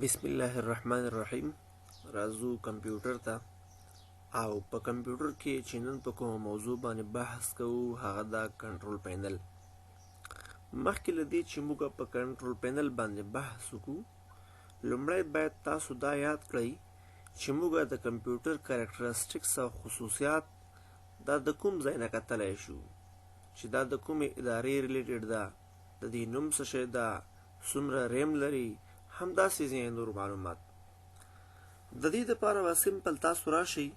بسم الله الرحمن الرحیم. راځو کمپیوټر ته او په کمپیوټر کې چې نن په کومه موضوع باندې بحث کوو هغه دا کنټرول پینل. مخکې له دې چې موږ په کنټرول پینل باندې بحث وکړو، لومړی باید تاسو دا یاد کړئ چې موږ د کمپیوټر کریکټریسټکس او خصوصیات دا د کوم ځای نه کتلی شو، چې دا د کومې ادارې ریلیټډ ده، د دې نوم څه شی ده، څومره ریم لري، همداسې ځینې نور معلومات. د دې دپاره به سمپل تاسو راشئ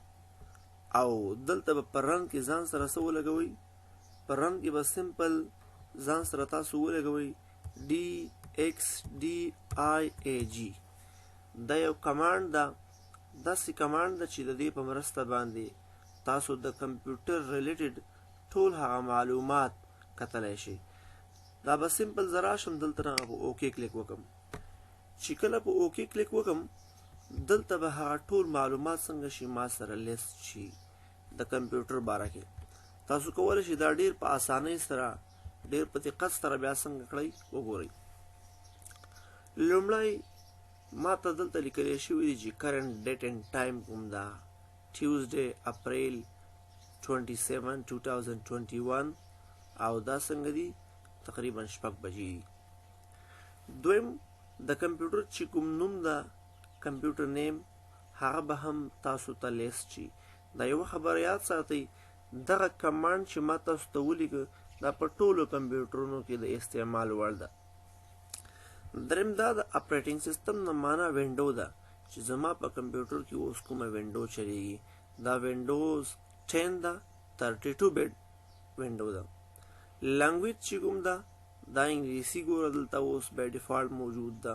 او دلته به په رنګ کې ځان سره څه ولګوئ، په رنګ کې به سمپل ځان سره تاسو ولګوئ Dxdiag. دا یو کمانډ ده، داسې کمانډ ده چې د دې په مرسته باندې تاسو د کمپیوټر ریلیټډ ټول هغه معلومات کتلی شئ. دا به سمپل زه راشم دلته نه په اوکې کلیک وکړم. چې کله په اوکې کلیک وکړم، دلته به هغه ټول معلومات څنګه شي ما سره لیست شي د کمپیوټر باره کې. تاسو کولی شئ دا ډېر په اسانۍ سره، ډېر په دقت سره بیا څنګه کړئ وګورئ. لومړی ما ته دلته لیکلی شوي دي چې کرنټ ډیټ اینډ ټایم کوم ده، ټیوزډے اپریل 27 2021 او دا څنګه دي تقریبا 6 بجې دي. دویم د کمپیوټر چې کوم نوم ده، کمپیوټر نیم، هغه به هم تاسو ته لیست شي. دا یوه خبره یاد ساتئ، دغه کمانډ چې ما تاسو ته ولیکه دا په ټولو کمپیوټرونو کې د استعمال وړ ده. دریم دا د اپریټینګ سیسټم نه معنا وینډو ده، چې زما په کمپیوټر کې اوس کومه وینډو چلیږي، دا وینډوز 10 ده، 32 بیټ وینډو ده. لنګویج چې کوم ده دا انګلیسي ګوره دلته اوس بای ډیفالټ موجود ده.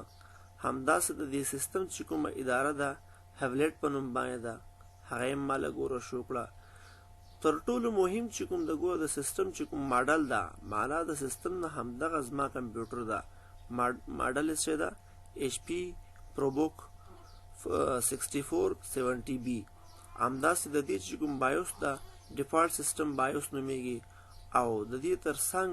همداسې د دې سیسټم چې کومه اداره ده هیولټ په نوم باندې ده، هغه یې ما له ګوره شو کړه. تر ټولو مهم چې کوم د ګوره د سیسټم چې کوم ماډل ده، معنا د سیسټم نه همدغه زما کمپیوټر ده. ماډل یې څه ده؟ HP ProBook 6470B. همداسې د دې چې کوم بایوس ده ډیفالټ سیسټم بایوس نومیږي. او د دې تر څنګ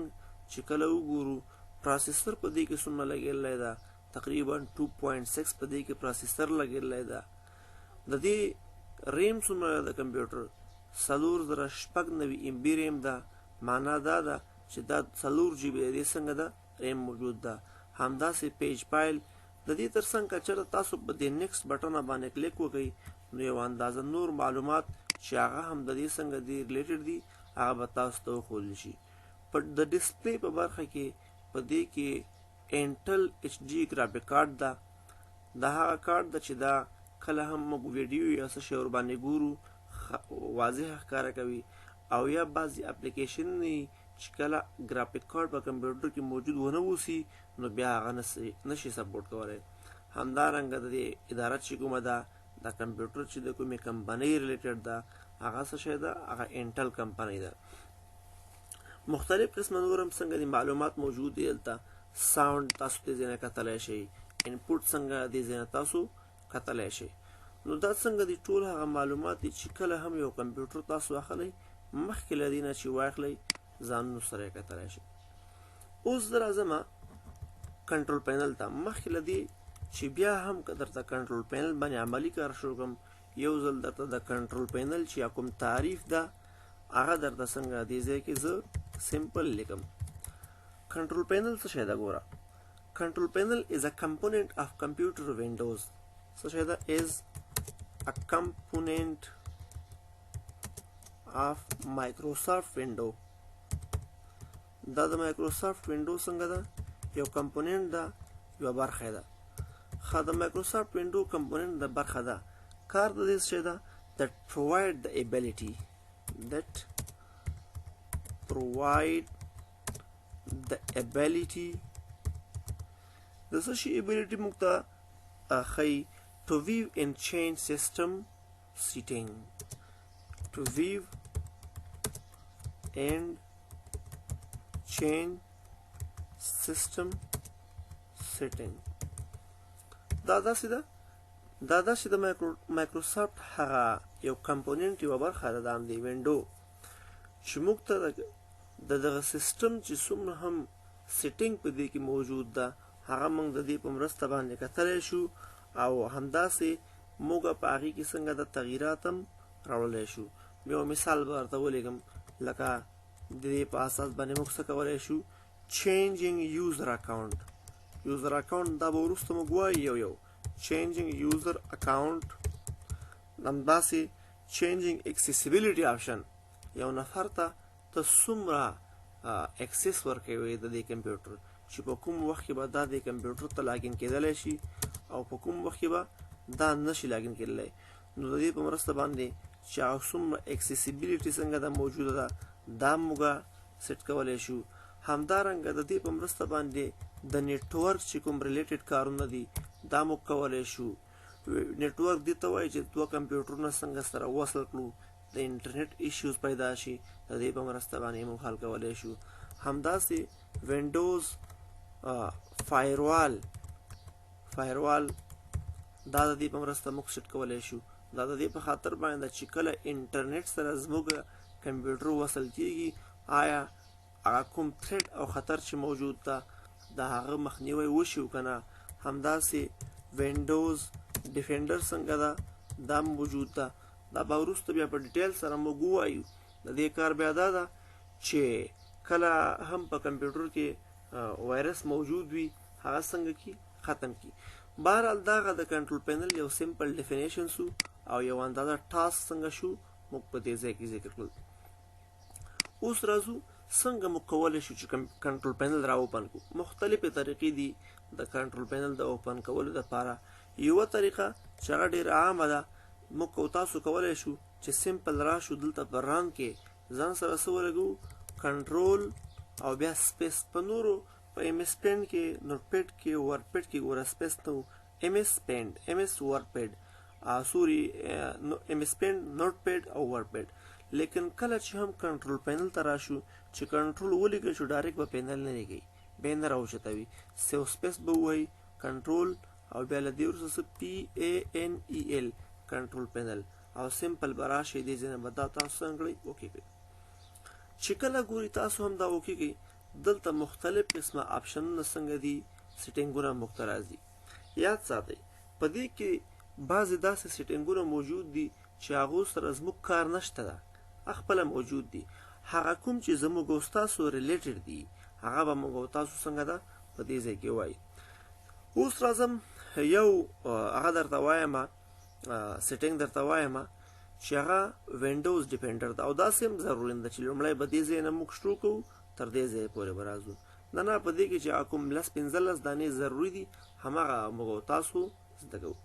چې کله وګورو پروسیسر په دې کې څومره لګېدلی ده، تقریبا 2.6 په دې کې پروسیسر لګېدلی ده. د دې ریم څومره ده د کمپیوټر 4096 MB ریم ده. معنا دا ده چې دا 4 GB د دې څنګه ده ریم موجود ده. همداسې پیج فایل د دې تر څنګ که چېرته تاسو په دې نیکسټ بټنه باندې کلیک وکړئ نو یو اندازه نور معلومات چې هغه هم د دې څنګه دي ریلیټډ دي هغه به تاسو ته وښودل شي. په د ډسپلی په برخه کې په دې کې انټل HD ګرافیک کارت ده. دا هغه کارت ده چې دا کله هم موږ ویډیو یا څه شی ورباندې ګورو واضح ښکاره کوي، او یا بعضې اپلیکیشن دي چې کله ګرافیک کارت په کمپیوټر کې موجود ونه اوسي نو بیا هغه نشي سپورټ کولی. همدارنګه د دې اداره چې کومه ده دا کمپیوټر چې د کومې کمپنۍ ریلیټډ ده هغه څه شی ده، هغه انټل کمپنۍ ده. مختلف قسمه نور هم څنګه دي معلومات موجود دي دلته. ساوند تاسو دې ځای نه کتلی شئ، انپوټ څنګه دې ځای نه تاسو کتلی شئ. نو دا څنګه دي ټول هغه معلومات دي چې کله هم یو کمپیوټر تاسو اخلئ مخکې له دې نه چې واخلئ ځانونو سره یې کتلی شئ. اوس زه راځمه کنټرول پینل ته. مخکې له دې چې بیا هم که درته کنټرول پینل باندې عملي کار شروع کړم، یو ځل درته د کنټرول پینل چې کوم تعریف ده هغه درته څنګه دې ځای کې زه سمپل لیکم. کنټرول پینل څه شی ده ګوره؟ کنټرول پینل از ا کمپوننٹ آف کمپیوټر وینډوز. څه شی ده؟ از ا کمپوننٹ آف مایکروسافټ وینډو. دا د مایکروسافټ وینډو څنګه ده؟ یو کمپوننٹ ده، یوه برخه ده. ښه، د مایکروسافټ وینډو کمپوننٹ د برخه ده. کار د دې څه شی ده؟ that provide the ability د څه شي ability موږ ته ښیي to view and change system setting. to view and change system setting. دا داسې ده، دا داسې د مایکروسافټ هغه یو کمپوننټ یوه برخه ده د همدې وینډو چې موږ ته د دغه سیسټم چې څومره هم سیټینګ په دې کې موجود ده هغه موږ د دې په مرسته باندې کتلی شو او همداسې موږ په هغې کې څنګه د تغییرات هم راوړلی شو. یو مثال به درته ولیږم، لکه د دې په اساس باندې موږ څه کولی شو، چینجینګ یوزر اکاونټ. یوزر اکاونټ دا به وروسته موږ وایو یو چینجینګ یوزر اکاونټ. همداسې چینجینګ اکسیسیبیلیټي آپشن، یو نفر ته ته څومره اکسس ورکوي د دې کمپیوټر، چې په کوم وخت کې به دا د کمپیوټر ته لاګین کېدلی شي او په کوم وخت کې به دا نشي لاګین کېدلی. نو د دې په مرسته باندې چې هغه څومره اکسیسیبیلیټي څنګه ده موجوده ده دا موږ سیټ کولی شو. همدارنګه د دې په مرسته باندې د نیټورک چې کوم ریلیټډ کارونه دي دا موږ کولی شو. نیټورک دې ته وایي چې دوه کمپیوټرونه څنګه سره وصل کړو، د انټرنیټ ایشوز پیدا شي، د دې په مرسته باندې موږ حل کولی شو. همداسې وینډوز فایروال دا د دې په مرسته موږ سیټ کولی شو. دا د دې په خاطر باندې چې کله انټرنیټ سره زموږ کمپیوټر وصل کېږي، آیا هغه کوم تھریټ او خطر چې موجود ده د هغه مخنیوی وشي که نه. همداسې وینډوز ډیفینډر څنګه ده دا موجود ده. دا به وروسته بیا په ډیټیل سره موږ ووایو. د دې کار بیا دا ده چې کله هم په کمپیوټر کې وایرس موجود وي هغه څنګه کی ختم کی. بهرحال دغه د کنټرول پینل یو سمپل ډیفینیشن سو او یو اندازه ټاسک څنګه شو موږ په دې ځای کې ذکر کړل. اوس راځو څنګه موږ کولی شو چې کنټرول پینل را اوپن کړو. مختلفې طریقې دي د کنټرول پینل د اوپن کولو دپاره. یوه طریقه چې هغه ډېره عامه ده، موږ او تاسو کولی شو چې سمپل راشو دلته په ران کې ځان سره څه ولګو، کنټرول او بیا سپیس. په نورو په ایم ایس پینډ کې، نوټ پیډ کې، ورډ پیډ کې ګوره سپیس نه و، ایم ایس پینډ، ایم ایس ورډ پیډ، سوري ایم ایس پینډ، نوټ پیډ او ورډ پیډ. لیکن کله چې هم کنټرول پینل ته راشو چې کنټرول ولیکل شو ډایرکټ به پینل نه لیکي، بیا نه راوچتوي، سیو سپیس به ووایي کنټرول او بیا له دې وروسته پی ای ان ای ال کنټرول پینل او سمپل به راشي دې ځای نه به دا تاسو څنګه کړئ اوکې کړئ. چې کله ګوري تاسو هم دا اوکې کړئ، دلته مختلف قسمه آپشنونه څنګه دي، سیټینګونه موږ ته راځي. یاد ساتئ په دې کې بعضې داسې سیټینګونه موجود دي چې هغو سره زموږ کار نشته ده، خپله موجود دي. هغه کوم چې زموږ او ستاسو ریلیټډ دي هغه به موږ او تاسو څنګه ده په دې ځای کې وایي. اوس راځم یو هغه درته وایم سیټینګ درته وایم چې هغه وینډوز ډیپینډر ده او داسې هم ضروري نه ده چې لومړی به دې ځای نه موږ شروع کوو تر دې ځای پورې به راځو. نه په دې کې چې کوم 15 دانې ضروري دي هماغه موږ او تاسو زده کوو.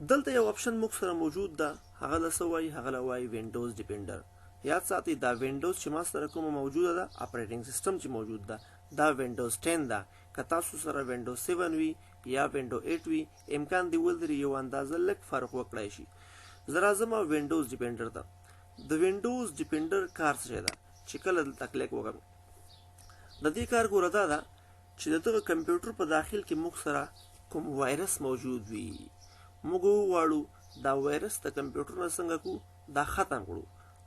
دلته یو آپشن موږ سره موجود ده، هغه له څه وایي، هغه له وایي وینډوز ډیپینډر. یاد ساتئ دا وینډوز چې ما سره کومه موجوده ده، اپریټنګ سیسټم چې موجود ده دا وینډوز 10 ده. که تاسو سره وینډوز 7 وي یا وینډو 8 وي، امکان دی ولري یو اندازه لږ فرق وکړای شي. زه راځم وینډوز ډیپینډر ته. د وینډوز ډیپینډر کار څه ده چې کله دلته کلیک وکړم، د دې کار ګوره دا ده چې د دغه کمپیوټر په داخل کې موږ سره کوم وایرس موجود وي، موږ وغواړو دا وایرس د کمپیوټر نه څنګه کړو، دا ختم کړو.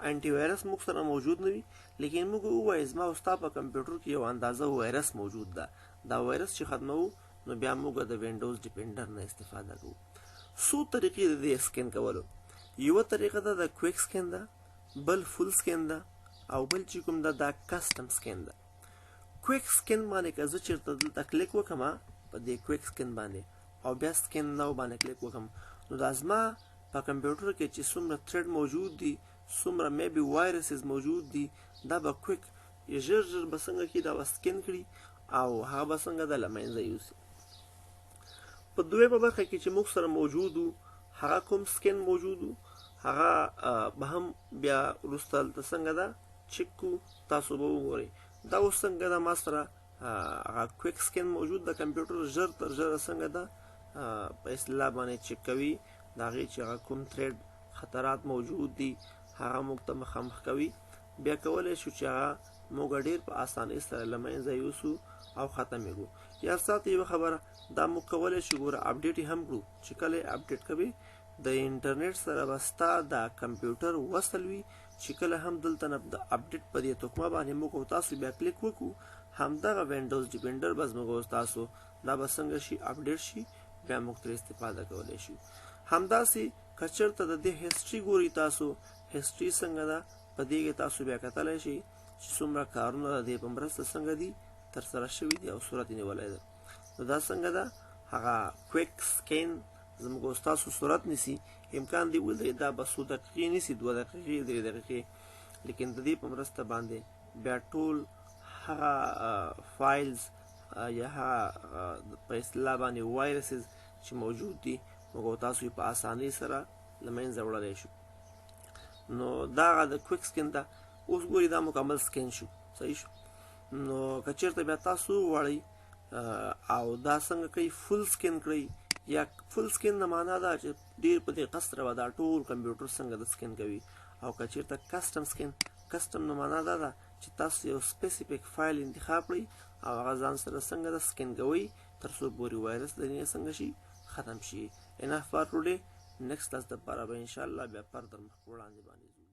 انټي وایرس موږ سره موجود نه وي، لیکن موږ ووایو زما او ستا په کمپیوټر کې یو اندازه وایرس موجود ده، دا وایرس چې ختموو نو بیا موږ د وینډوز ډیپینډر نه استفاده کوو. څو طریقې د دې سکین کولو. یوه طریقه ده د کویک سکین ده، بل فول سکین ده او بل چې کوم ده دا کسټم سکین ده. کویک سکین باندې که زه چېرته دلته کلیک وکړم په دې کویک سکین باندې او بیا سکین نو باندې کلیک وکړم، نو دا زما په کمپیوټر کې چې څومره تھریډ موجود دي، څومره میبي وایرسز موجود دي، دا به کویک ژر به څنګه کړي، دا به سکین کړي او هغه به څنګه ده له منځه یوسي. په دویمه برخه کې چې موږ سره موجود وو هغه کوم سکین موجود وو هغه به هم بیا وروسته دلته څنګه ده چک کړو، تاسو به وګورئ دا اوس څنګه ده ما سره هغه کویک سکین موجود ده. کمپیوټر ژر تر ژره څنګه ده په اصطلاح باندې چک کوي، د هغې چې هغه کوم تھریډ خطرات موجود دي هغه موږ ته مخامخ کوي. بیا کولی شو چې هغه موږ ډېر په اسانۍ سره له منځه یوسو او ختم یې کړو. یاد ساتئ یوه خبره، دا موږ کولی شو ګوره اپډیټ یې هم کړو، چې کله یې اپډیټ کوي د انټرنیټ سره به ستا دا کمپیوټر وصل وي، چې کله هم دلته نه د اپډیټ په دې تکمه باندې موږ او تاسو بیا کلیک وکړو، همدغه وینډوز ډیپینډر به زموږ او تاسو دا به څنګه شي اپډیټ شي، بیا موږ ترې استفاده کولی شو. همداسې که چېرته د دې هسټري ګورئ تاسو هسټري څنګه ده په دې کې تاسو بیا کتلی شئ چې څومره کارونه د دې په مرسته څنګه دي ترسره شوي دي او صورت یې نیولی ده. نو دا څنګه ده هغه کویک سکین زموږ او ستاسو صورت نیسي. امکان دی ولري دا به څو دقیقې نیسي 2 دقیقې 3 دقیقې لیکن د دې په مرسته باندې بیا ټول هغه فایلز یا هغه په اصطلاح باندې وایرسز چې موجود دي موږ او تاسو یې په اسانۍ سره له منځه وړلی شو. نو دا هغه د کویک سکین ده. اوس ګورئ دا مکمل سکین شو صحیح شو. نو که چېرته بیا تاسو وغواړئ او دا څنګه کوي فل سکین کړئ یا فل سکین د معنا ده چې ډېر په دقت سره به دا ټول کمپیوټر څنګه د سکین کوي. او که چېرته کسټم سکین کسټم د معنا دا ده چې تاسو یو سپیسیفیک فایل انتخاب کړئ او هغه ځان سره څنګه د سکین کوئ تر څو پورې وایرس د دې څنګه شي ختم شي. انف فار ټوډے. نیکسټ کلاس دپاره به انشاءالله بیا فردر مخ په وړاندې باندې ځو.